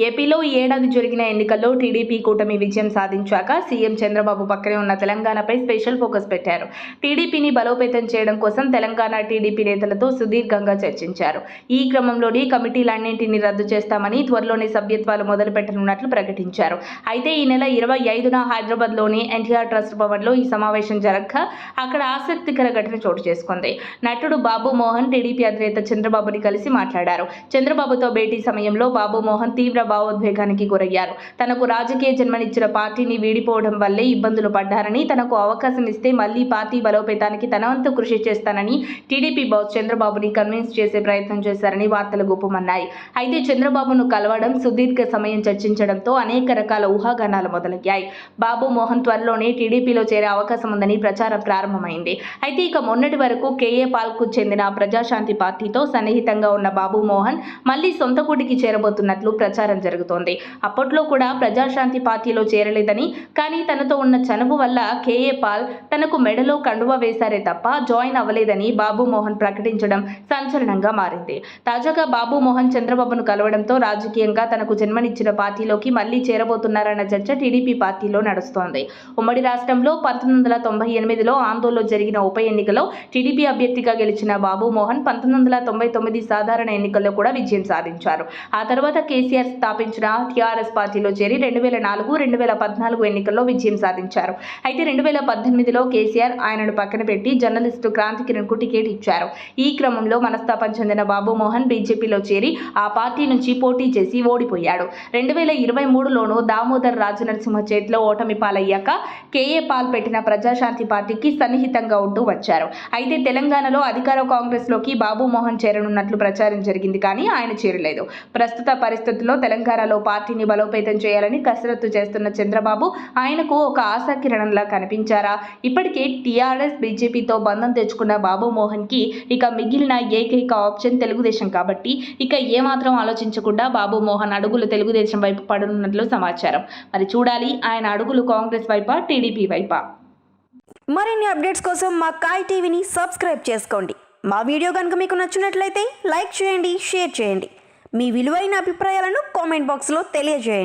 ఏపీలో ఈ ఏడాది జరిగిన ఎన్నికల్లో టీడీపీ కూటమి విజయం సాధించాక సీఎం చంద్రబాబు పక్కనే ఉన్న తెలంగాణపై స్పెషల్ ఫోకస్ పెట్టారు. టీడీపీని బలోపేతం చేయడం కోసం తెలంగాణ టీడీపీ నేతలతో సుదీర్ఘంగా చర్చించారు. ఈ క్రమంలోనే కమిటీలన్నింటినీ రద్దు చేస్తామని, త్వరలోనే సభ్యత్వాలు మొదలు పెట్టనున్నట్లు ప్రకటించారు. అయితే ఈ నెల 25న హైదరాబాద్లోని ఎన్టీఆర్ ట్రస్ట్ భవన్లో ఈ సమావేశం జరగగా అక్కడ ఆసక్తికర ఘటన చోటు చేసుకుంది. నటుడు బాబు మోహన్ టీడీపీ అధినేత చంద్రబాబుని కలిసి మాట్లాడారు. చంద్రబాబుతో భేటీ సమయంలో బాబు మోహన్ తీవ్ర భావోద్వేగానికి గురయ్యారు. తనకు రాజకీయ జన్మనిచ్చిన పార్టీని వీడిపోవడం వల్లే ఇబ్బందులు పడ్డారని, తనకు అవకాశం ఇస్తే మళ్లీ పార్టీ బలోపేతానికి తన వంతు కృషి చేస్తానని టీడీపీ బాస్ చంద్రబాబుని కన్విన్స్ చేసే ప్రయత్నం చేశారని వార్తలు గుప్పమన్నాయి. అయితే చంద్రబాబును కలవడం, సుదీర్ఘ సమయం చర్చించడంతో అనేక రకాల ఊహాగానాలు మొదలయ్యాయి. బాబు మోహన్ త్వరలోనే టీడీపీలో చేరే అవకాశం ఉందని ప్రచారం ప్రారంభమైంది. అయితే ఇక మొన్నటి వరకు కేఏ పాల్కు చెందిన ప్రజాశాంతి పార్టీతో సన్నిహితంగా ఉన్న బాబు మోహన్ మళ్లీ సొంత గూటికి చేరబోతున్నట్లు ప్రచారం జరుగుతోంది. అప్పట్లో కూడా ప్రజాశాంతి పార్టీలో చేరలేదని, కానీ తనతో ఉన్న చనువు వల్ల కేఏ పాల్ తనకు మెడలో కండువా వేశారే తప్ప జాయిన్ అవ్వలేదని బాబు మోహన్ ప్రకటించడం సంచలనంగా మారింది. తాజాగా బాబు మోహన్ చంద్రబాబును కలవడంతో రాజకీయంగా తనకు జన్మనిచ్చిన పార్టీలోకి మళ్లీ చేరబోతున్నారన్న చర్చ టీడీపీ పార్టీలో నడుస్తోంది. ఉమ్మడి రాష్ట్రంలో 1998లో ఆందోళనలో జరిగిన ఉప ఎన్నికలో టీడీపీ అభ్యర్థిగా గెలిచిన బాబు మోహన్ 1999 సాధారణ ఎన్నికల్లో కూడా విజయం సాధించారు. ఆ తర్వాత కేసీఆర్ స్థాపించిన టీఆర్ఎస్ పార్టీలో చేరి 2004, 2014 ఎన్నికల్లో విజయం సాధించారు. అయితే 2018లో కేసీఆర్ ఆయనను పక్కన పెట్టి జర్నలిస్టు క్రాంతి కిరణ్కు టికెట్ ఇచ్చారు. ఈ క్రమంలో మనస్తాపం చెందిన బాబు మోహన్ బీజేపీలో చేరి ఆ పార్టీ నుంచి పోటీ చేసి ఓడిపోయాడు. 2023లోనూ దామోదర్ రాజనరసింహ చేతిలో ఓటమి పాలయ్యాక కేఏ పాల్ పెట్టిన ప్రజాశాంతి పార్టీకి సన్నిహితంగా ఉంటూ వచ్చారు. అయితే తెలంగాణలో అధికార కాంగ్రెస్లోకి బాబు మోహన్ చేరనున్నట్లు ప్రచారం జరిగింది, కానీ ఆయన చేరలేదు. ప్రస్తుత పరిస్థితుల్లో తెలంగాణలో పార్టీని బలోపేతం చేయాలని కసరత్తు చేస్తున్న చంద్రబాబు ఆయనకు ఒక ఆశాకిరణంలా కనిపించారా? ఇప్పటికే టీఆర్ఎస్, బీజేపీతో బంధం తెచ్చుకున్న బాబు మోహన్ కి ఇక మిగిలిన ఏకైక ఆప్షన్ తెలుగుదేశం కాబట్టి ఇక ఏమాత్రం ఆలోచించకుండా బాబు మోహన్ అడుగులు తెలుగుదేశం వైపు పడనున్నట్లు సమాచారం. మరి చూడాలి, ఆయన అడుగులు కాంగ్రెస్ వైపా, టీడీపీ వైపా? మరిన్ని అప్డేట్స్ కోసం మా కాయ్ టీవీని సబ్స్క్రైబ్ చేసుకోండి. మా వీడియో కనుక మీకు నచ్చినట్లయితే లైక్ చేయండి, షేర్ చేయండి. మీ విలువైన అభిప్రాయాలను కామెంట్ బాక్స్లో తెలియజేయండి.